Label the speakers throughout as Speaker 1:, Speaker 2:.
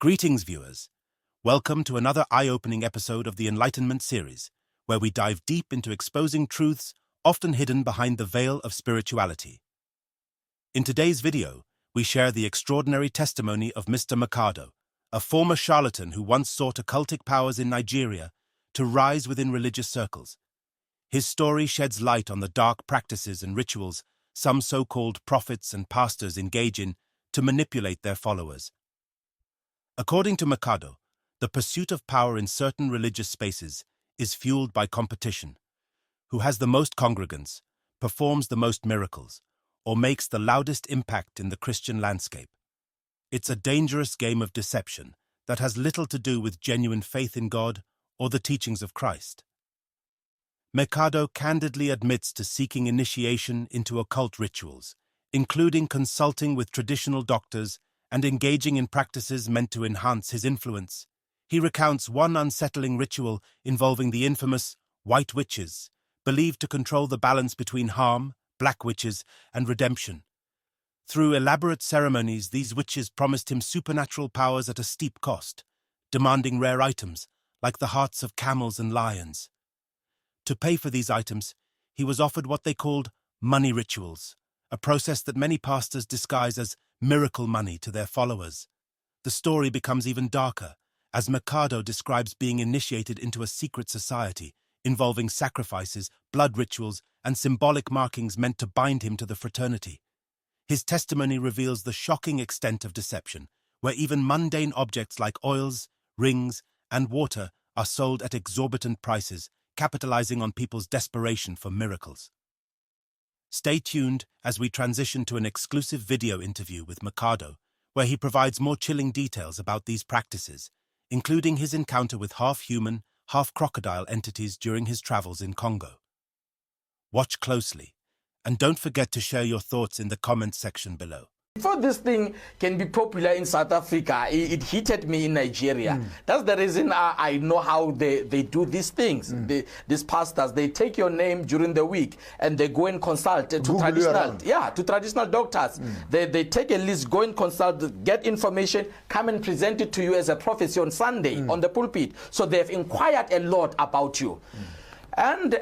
Speaker 1: Greetings, viewers. Welcome to another eye-opening episode of the Enlightenment Series, where we dive deep into exposing truths often hidden behind the veil of spirituality. In today's video, we share the extraordinary testimony of Mr. Makhado, a former charlatan who once sought occultic powers in Nigeria to rise within religious circles. His story sheds light on the dark practices and rituals some so-called prophets and pastors engage in to manipulate their followers. According to Makhado, the pursuit of power in certain religious spaces is fueled by competition. Who has the most congregants, performs the most miracles, or makes the loudest impact in the Christian landscape. It's a dangerous game of deception that has little to do with genuine faith in God or the teachings of Christ. Makhado candidly admits to seeking initiation into occult rituals, including consulting with traditional doctors and engaging in practices meant to enhance his influence. He recounts one unsettling ritual involving the infamous white witches, believed to control the balance between harm, black witches, and redemption. Through elaborate ceremonies, these witches promised him supernatural powers at a steep cost, demanding rare items like the hearts of camels and lions. To pay for these items, he was offered what they called money rituals, a process that many pastors disguise as miracle money to their followers. The story becomes even darker, as Makhado describes being initiated into a secret society involving sacrifices, blood rituals, and symbolic markings meant to bind him to the fraternity. His testimony reveals the shocking extent of deception, where even mundane objects like oils, rings, and water are sold at exorbitant prices, capitalizing on people's desperation for miracles. Stay tuned as we transition to an exclusive video interview with Makhado, where he provides more chilling details about these practices, including his encounter with half-human, half-crocodile entities during his travels in Congo. Watch closely, and don't forget to share your thoughts in the comments section below.
Speaker 2: Before this thing can be popular in South Africa, it hit me in Nigeria. That's the reason I know how they do these things. These pastors, they take your name during the week and they go and consult to traditional doctors. They take a list, go and consult, get information, come and present it to you as a prophecy on Sunday on the pulpit. So they've inquired a lot about you. And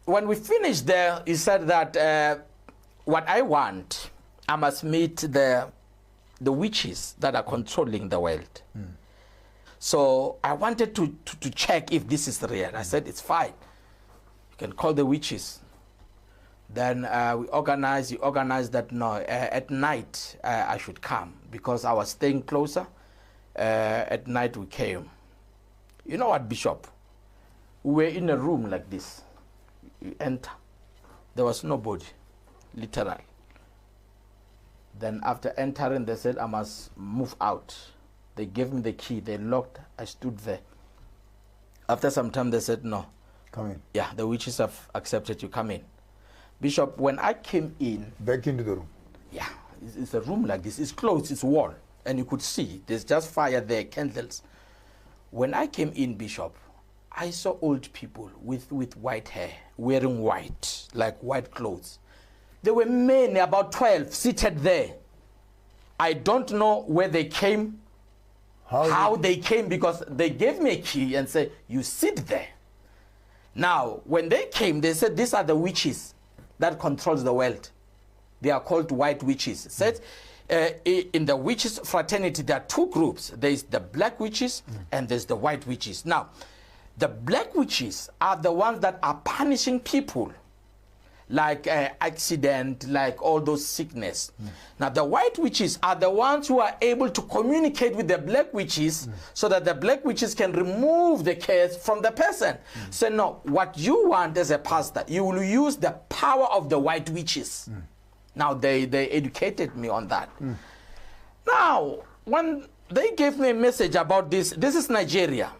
Speaker 2: when we finished there, he said that what I want, I must meet the witches that are controlling the world. So I wanted to check if this is real. I said, it's fine. You can call the witches. Then we organized that, no, at night I should come because I was staying closer. At night we came. You know what, Bishop? We were in a room like this. You enter. There was nobody, literally. Then after entering, they said I must move out. They gave me the key, they locked, I stood there. After some time, they said, no.
Speaker 3: Come in.
Speaker 2: Yeah, the witches have accepted you, come in. Bishop, when I came in...
Speaker 3: Back into the room.
Speaker 2: Yeah, it's a room like this. It's closed, it's wall. And you could see, there's just fire there, candles. When I came in, Bishop, I saw old people with white hair, wearing white, like white clothes. There were many, about 12, seated there. I don't know where they came, how they came, because they gave me a key and said, you sit there. Now, when they came, they said, these are the witches that controls the world. They are called white witches. Said, in the witches fraternity, there are two groups. There's the black witches and there's the white witches. Now, the black witches are the ones that are punishing people, like accident, like all those sickness. Now the white witches are the ones who are able to communicate with the black witches so that the black witches can remove the curse from the person. So no, what you want as a pastor, you will use the power of the white witches. Now they educated me on that. Now, when they gave me a message about this is Nigeria.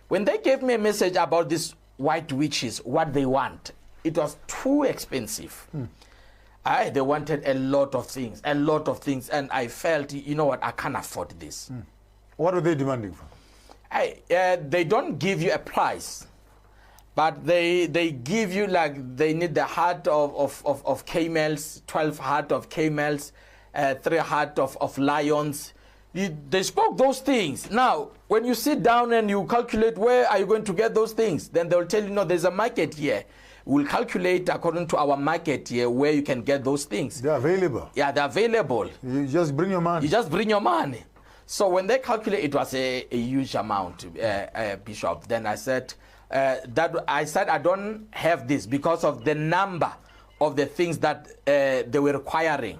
Speaker 2: When they gave me a message about these white witches, what they want, it was too expensive. They wanted a lot of things, and I felt, you know what, I can't afford this.
Speaker 3: What are they demanding for?
Speaker 2: They don't give you a price, but they give you, like, they need the heart of camels, 12 heart of camels, 3 heart of lions, They spoke those things. Now, when you sit down and you calculate where are you going to get those things, then they'll tell you, no, there's a market here. We'll calculate according to our market here where you can get those things.
Speaker 3: They're available.
Speaker 2: Yeah, they're available.
Speaker 3: You just bring your money.
Speaker 2: You just bring your money. So when they calculate, it was a huge amount, Bishop. Then I said, I don't have this because of the number of the things that they were requiring.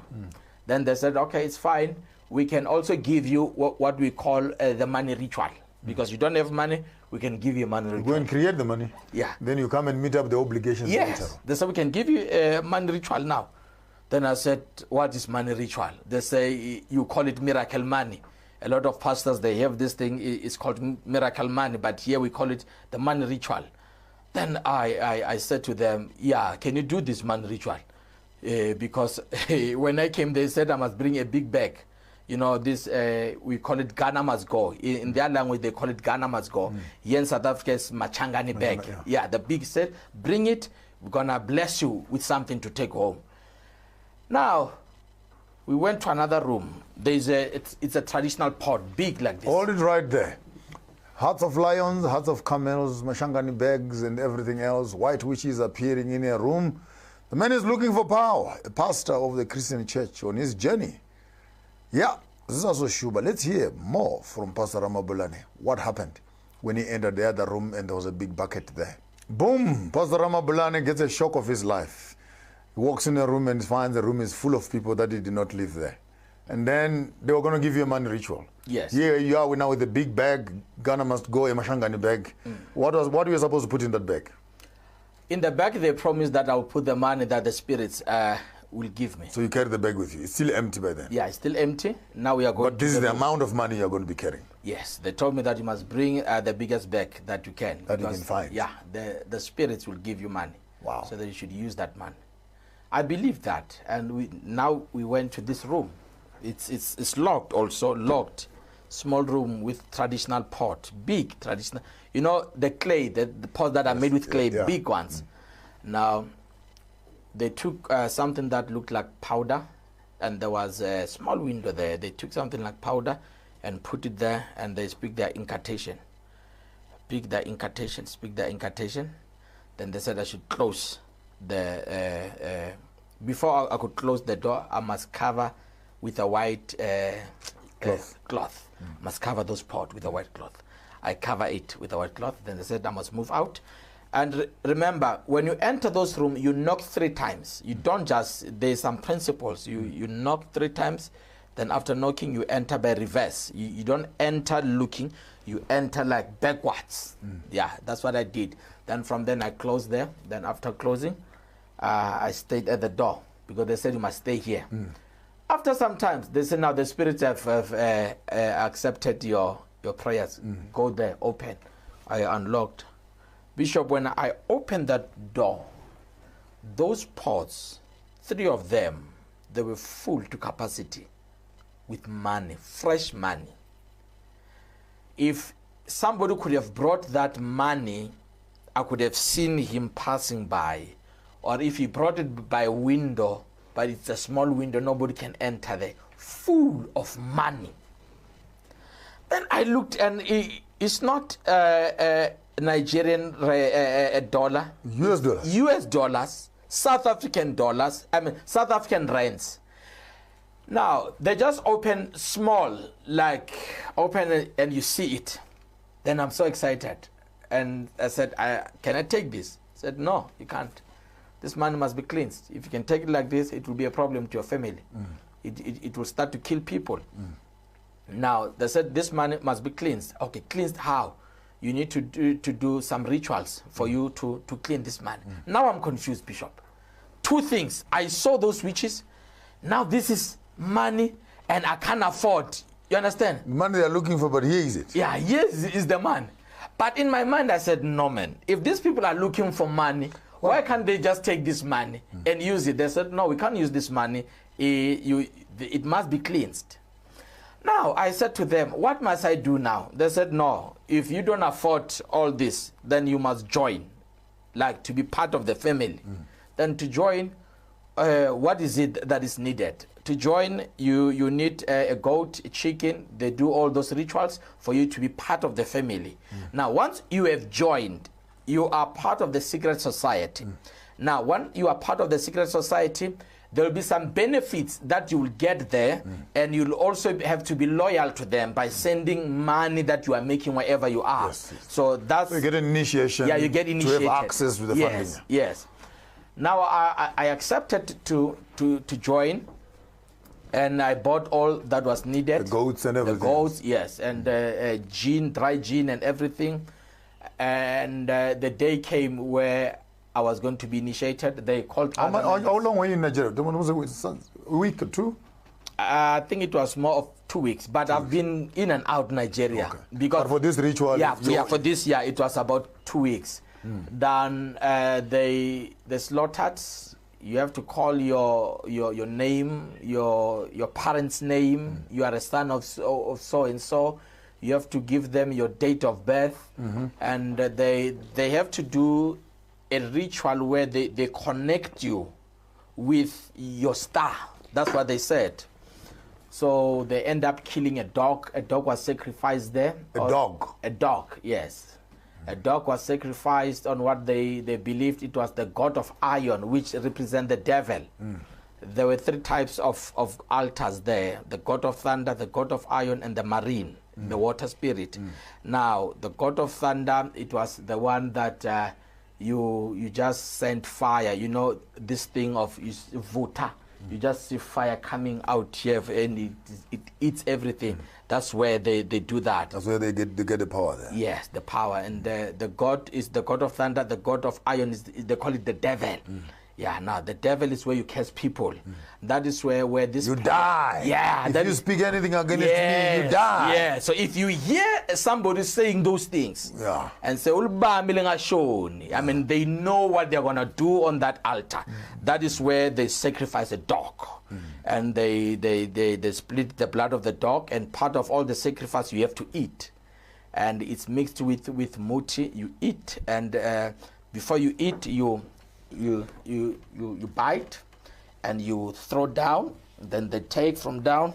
Speaker 2: Then they said, okay, it's fine. We can also give you what we call the money ritual. Because you don't have money, we can give you money ritual.
Speaker 3: Go and create the money.
Speaker 2: Yeah.
Speaker 3: Then you come and meet up the obligations later.
Speaker 2: Yes. They said, we can give you a money ritual now. Then I said, what is money ritual? They say, you call it miracle money. A lot of pastors, they have this thing, it's called miracle money, but here we call it the money ritual. Then I said to them, yeah, can you do this money ritual? Because when I came, they said I must bring a big bag. You know, this, we call it Ghana must go. In their language, they call it Ghana must go. Here in South Africa, it's Machangani bag. Yeah, the big said, bring it, we're going to bless you with something to take home. Now, we went to another room. It's a traditional pot, big like this.
Speaker 3: Hold it right there. Hearts of lions, hearts of camels, mashangani bags and everything else. White witches appearing in a room. The man is looking for power. A pastor of the Christian church on his journey. Yeah, this is also Shuba. Let's hear more from Pastor Ramabulane. What happened when he entered the other room and there was a big bucket there? Boom! Pastor Ramabulane gets a shock of his life. He walks in a room and finds the room is full of people that he did not live there. And then they were going to give you a money ritual.
Speaker 2: Yes.
Speaker 3: Here you are now with a big bag. Ghana must go, a mashangani bag. What were you supposed to put in that bag?
Speaker 2: In the bag, they promised that I'll put the money that the spirits will give me.
Speaker 3: So you carry the bag with you. It's still empty by then.
Speaker 2: Yeah, it's still empty. Now we are going.
Speaker 3: But this is the amount of money you're going to be carrying.
Speaker 2: Yes, they told me that you must bring the biggest bag that you can.
Speaker 3: That you can find.
Speaker 2: Yeah, the spirits will give you money.
Speaker 3: Wow.
Speaker 2: So that you should use that money. I believe that, and now we went to this room. It's locked also, locked. Small room with traditional pot, big traditional. You know, the clay, the pots that are made with clay, big ones. Now, they took something that looked like powder, and there was a small window there. They took something like powder and put it there, and they speak their incantation. Speak their incantation. Then they said I should close the... before I could close the door, I must cover with a white cloth. Must cover those pots with a white cloth. I cover it with a white cloth. Then they said I must move out. And remember, when you enter those rooms, you knock 3 times. You don't just, there's some principles. You knock 3 times. Then after knocking, you enter by reverse. You don't enter looking. You enter like backwards. Yeah, that's what I did. Then from then I closed there. Then after closing, I stayed at the door because they said you must stay here. After some time, they said now the spirits have accepted your prayers. Go there, open. I unlocked. Bishop, when I opened that door, those pots, 3 of them, they were full to capacity with money, fresh money. If somebody could have brought that money, I could have seen him passing by. Or if he brought it by window, but it's a small window, nobody can enter there, full of money. Then I looked, and it's not Nigerian dollar.
Speaker 3: US dollars.
Speaker 2: US dollars, South African dollars, South African rands. Now, they just open small, like open it and you see it. Then I'm so excited. And I said, can I take this? I said, no, you can't. This money must be cleansed. If you can take it like this, it will be a problem to your family. It will start to kill people. Now, they said this money must be cleansed. Okay, cleansed how? You need to do some rituals for you to clean this money. Now I'm confused, Bishop. 2 things. I saw those witches. Now this is money, and I can't afford. You understand?
Speaker 3: Money they're looking for, but here is it.
Speaker 2: Yeah, here is the man. But in my mind, I said, no, man. If these people are looking for money, why can't they just take this money and use it? They said, no, we can't use this money. It must be cleansed. Now, I said to them, what must I do now? They said, no, if you don't afford all this, then you must join, like to be part of the family. Then to join, what is it that is needed? To join, you need a goat, a chicken. They do all those rituals for you to be part of the family. Now, once you have joined, you are part of the secret society. Now, when you are part of the secret society, there will be some benefits that you will get there, and you'll also have to be loyal to them by sending money that you are making wherever you are.
Speaker 3: Yes.
Speaker 2: So that's...
Speaker 3: So you get an initiation.
Speaker 2: Yeah, you get initiated.
Speaker 3: To have access to the funding.
Speaker 2: Yes. Now, I accepted to join, and I bought all that was needed.
Speaker 3: The goats and everything.
Speaker 2: The goats, yes, and gin, dry gin and everything. And the day came where I was going to be initiated. They called...
Speaker 3: How long were you in Nigeria? A week or two?
Speaker 2: I think it was more of 2 weeks, but I've been in and out Nigeria.
Speaker 3: Okay.
Speaker 2: Because
Speaker 3: but for this ritual...
Speaker 2: for this year, it was about 2 weeks. Then they slaughtered. You have to call your name, your parents' name. You are a son of so and so. You have to give them your date of birth, and they have to do a ritual where they connect you with your star. That's what they said. So they end up killing a dog. A dog was sacrificed there.
Speaker 3: A dog?
Speaker 2: A dog, yes. A dog was sacrificed on what they believed it was the god of iron, which represent the devil. There were 3 types of altars there: the god of thunder, the god of iron, and the marine, the water spirit. Now, the god of thunder, it was the one that you just sent fire. You know, this thing of vuta. You just see fire coming out here, and it eats everything. That's where they do that.
Speaker 3: That's where they get the power there.
Speaker 2: Yes, the power. And the god is the god of thunder. The god of iron they call it the devil. Yeah, now the devil is where you curse people. That is where this...
Speaker 3: You die.
Speaker 2: Yeah.
Speaker 3: If you speak anything against me, you die.
Speaker 2: Yeah, so if you hear somebody saying those things, and say, I mean, they know what they're going to do on that altar. That is where they sacrifice a dog. And they split the blood of the dog, and part of all the sacrifice you have to eat. And it's mixed with muti. You eat, and before you eat, you bite and you throw down. Then they take from down,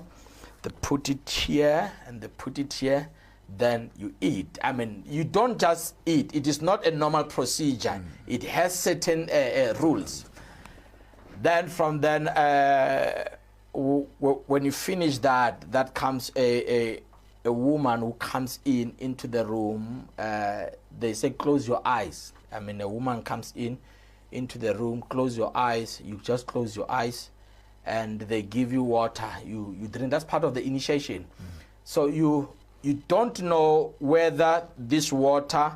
Speaker 2: they put it here and they put it here, then you eat. I mean, you don't just eat. It is not a normal procedure. It has certain rules. Then from then, when you finish that comes a woman who comes into the room. They say close your eyes. I mean, a woman comes into the room, close your eyes. You just close your eyes, and they give you water. You drink. That's part of the initiation. So you don't know whether this water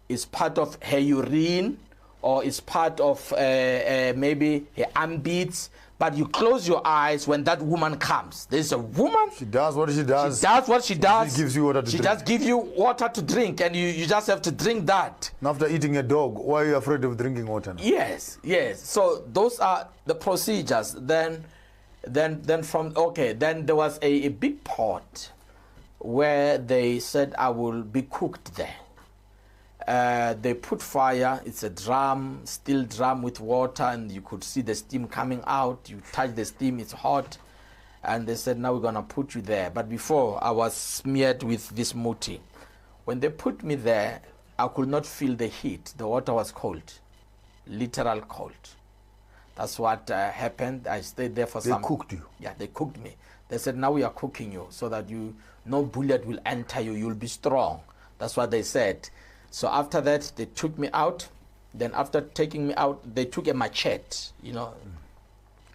Speaker 2: is part of her urine or is part of maybe her armpits. But you close your eyes when that woman comes. There's a woman.
Speaker 3: She does what she does.
Speaker 2: She does what she does.
Speaker 3: She gives you water to drink.
Speaker 2: She just gives you water to drink, and you just have to drink that.
Speaker 3: And after eating a dog, why are you afraid of drinking water now?
Speaker 2: Yes. So those are the procedures. Then there was a big pot where they said I will be cooked there. They put fire. It's a drum, steel drum with water, and you could see the steam coming out. You touch the steam, it's hot. And they said, now we're going to put you there. But before, I was smeared with this muti. When they put me there, I could not feel the heat. The water was cold, literal cold. That's what happened. I stayed there for some...
Speaker 3: They cooked you?
Speaker 2: Yeah, they cooked me. They said, now we are cooking you so that no bullet will enter you. You'll be strong. That's what they said. So after that, they took me out. Then after taking me out, they took a machete,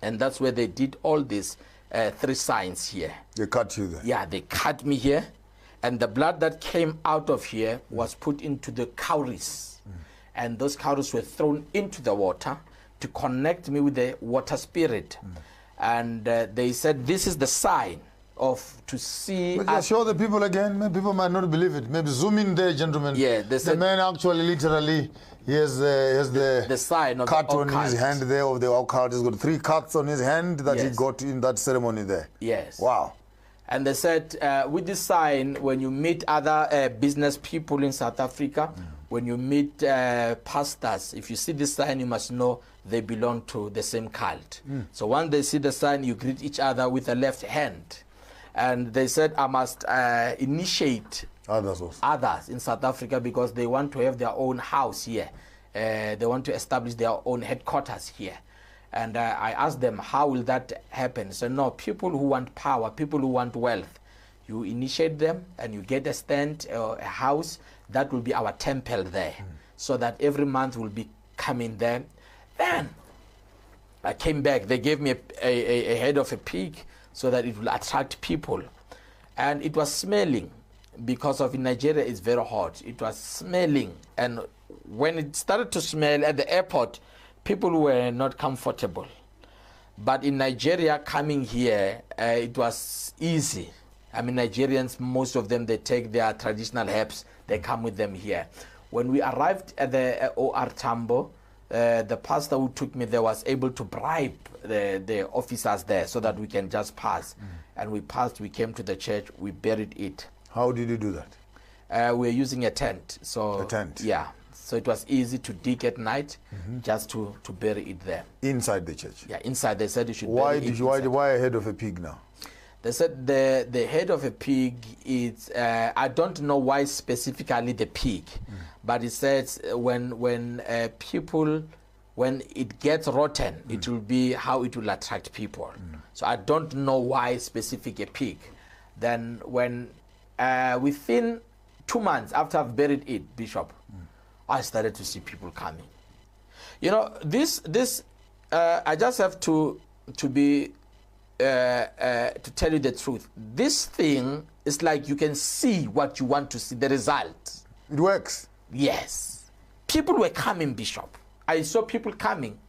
Speaker 2: and that's where they did all these 3 signs here.
Speaker 3: They cut you there?
Speaker 2: Yeah, they cut me here, and the blood that came out of here was put into the cowries, and those cowries were thrown into the water to connect me with the water spirit. And they said, this is the sign to see.
Speaker 3: But just show the people again. Maybe people might not believe it. Maybe zoom in there, gentlemen.
Speaker 2: Yeah, the
Speaker 3: man actually literally he has the
Speaker 2: sign of
Speaker 3: cut
Speaker 2: the
Speaker 3: on his hand there of the occult. He's got 3 cuts on his hand that he got in that ceremony there.
Speaker 2: Yes.
Speaker 3: Wow.
Speaker 2: And they said, with this sign, when you meet other business people in South Africa When you meet pastors, if you see the sign, you must know they belong to the same cult. So once they see the sign, you greet each other with the left hand. And they said, I must initiate others in South Africa because they want to have their own house here. They want to establish their own headquarters here. And I asked them, how will that happen? So no, people who want power, people who want wealth, you initiate them and you get a stand, a house, that will be our temple there. So that every month will be coming there. Then I came back, they gave me a head of a pig so that it will attract people. And it was smelling because in Nigeria it's very hot. It was smelling. And when it started to smell at the airport, people were not comfortable. But in Nigeria, coming here, it was easy. I mean, Nigerians, most of them, they take their traditional herbs, they come with them here. When we arrived at the OR Tambo, the pastor who took me there was able to bribe the officers there so that we can just pass. And we passed, we came to the church, we buried it.
Speaker 3: How did you do that?
Speaker 2: We were using a tent. So,
Speaker 3: a tent?
Speaker 2: Yeah. So it was easy to dig at night, just to bury it there.
Speaker 3: Inside the church?
Speaker 2: Yeah, inside. They said you should bury it inside.
Speaker 3: Why a head of a pig now?
Speaker 2: They said the head of a pig is, I don't know why specifically the pig, but it says when it gets rotten, it will be how it will attract people. So I don't know why specific a pig. Then when, within 2 months after I've buried it, Bishop, I started to see people coming. You know, I just have to be, to tell you the truth. This thing is like you can see what you want to see, the result.
Speaker 3: It works?
Speaker 2: Yes. People were coming, Bishop. I saw people coming.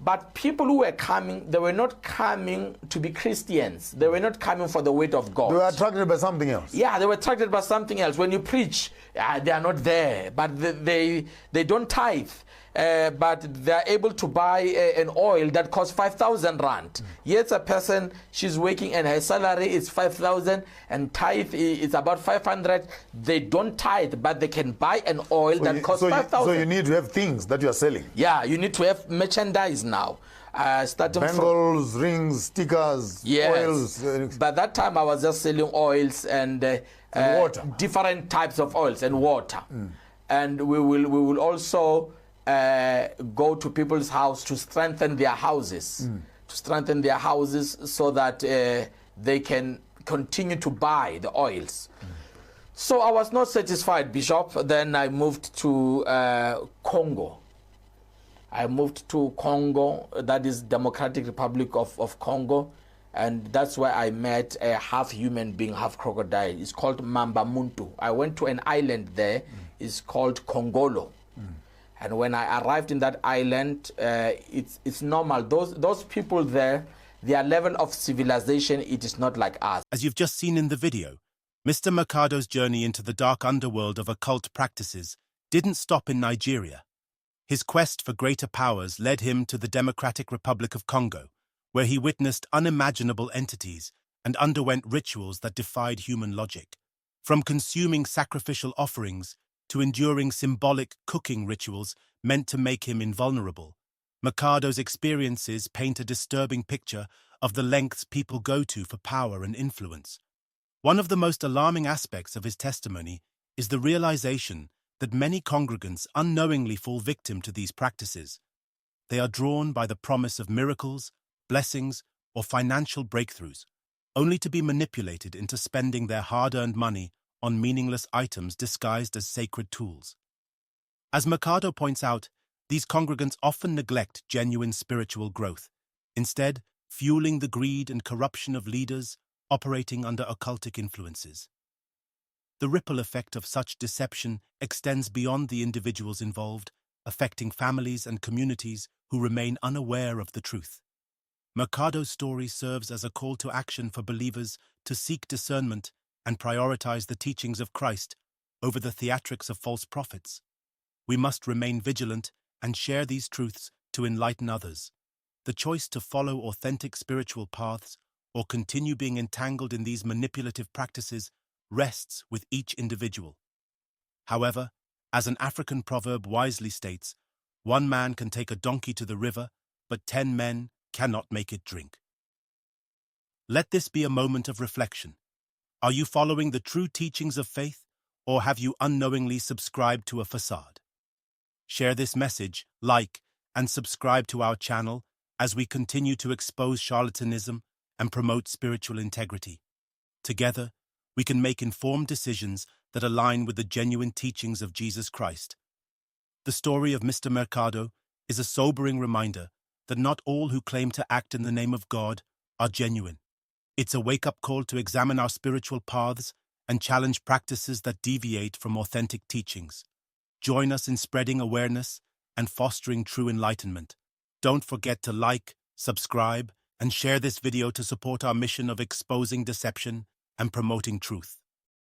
Speaker 2: But people who were coming, they were not coming to be Christians. They were not coming for the word of God.
Speaker 3: They were attracted by something else.
Speaker 2: Yeah, they were attracted by something else. When you preach, they are not there, but they don't tithe. But they're able to buy an oil that costs 5,000 rand. Yet a person, she's working and her salary is 5,000 and tithe is about 500. They don't tithe, but they can buy an oil that costs 5,000.
Speaker 3: So you need to have things that you are selling.
Speaker 2: Yeah, you need to have merchandise now. Starting
Speaker 3: bangles, rings, stickers, oils.
Speaker 2: By that time, I was just selling oils and
Speaker 3: water.
Speaker 2: Different types of oils and water. And we will also go to people's house to strengthen their houses, so that they can continue to buy the oils. So I was not satisfied, Bishop. Then I moved to Congo. I moved to Congo, that is Democratic Republic of Congo, and that's where I met a half human being, half crocodile. It's called Mamba Muntu. I went to an island there. It's called Congolo. And when I arrived in that island, it's normal. Those people there, their level of civilization, it is not like us.
Speaker 1: As you've just seen in the video, Mr. Makhado's journey into the dark underworld of occult practices didn't stop in Nigeria. His quest for greater powers led him to the Democratic Republic of Congo, where he witnessed unimaginable entities and underwent rituals that defied human logic. From consuming sacrificial offerings to enduring symbolic cooking rituals meant to make him invulnerable, Makhado's experiences paint a disturbing picture of the lengths people go to for power and influence. One of the most alarming aspects of his testimony is the realization that many congregants unknowingly fall victim to these practices. They are drawn by the promise of miracles, blessings, or financial breakthroughs, only to be manipulated into spending their hard-earned money on meaningless items disguised as sacred tools. As Makhado points out, these congregants often neglect genuine spiritual growth, instead fueling the greed and corruption of leaders operating under occultic influences. The ripple effect of such deception extends beyond the individuals involved, affecting families and communities who remain unaware of the truth. Makhado's story serves as a call to action for believers to seek discernment and prioritize the teachings of Christ over the theatrics of false prophets. We must remain vigilant and share these truths to enlighten others. The choice to follow authentic spiritual paths or continue being entangled in these manipulative practices rests with each individual. However, As an African proverb wisely states, one man can take a donkey to the river, but 10 men cannot make it drink. Let this be a moment of reflection. Are you following the true teachings of faith, or have you unknowingly subscribed to a facade? Share this message, like, and subscribe to our channel as we continue to expose charlatanism and promote spiritual integrity. Together, we can make informed decisions that align with the genuine teachings of Jesus Christ. The story of Mr. Makhado is a sobering reminder that not all who claim to act in the name of God are genuine. It's a wake-up call to examine our spiritual paths and challenge practices that deviate from authentic teachings. Join us in spreading awareness and fostering true enlightenment. Don't forget to like, subscribe, and share this video to support our mission of exposing deception and promoting truth.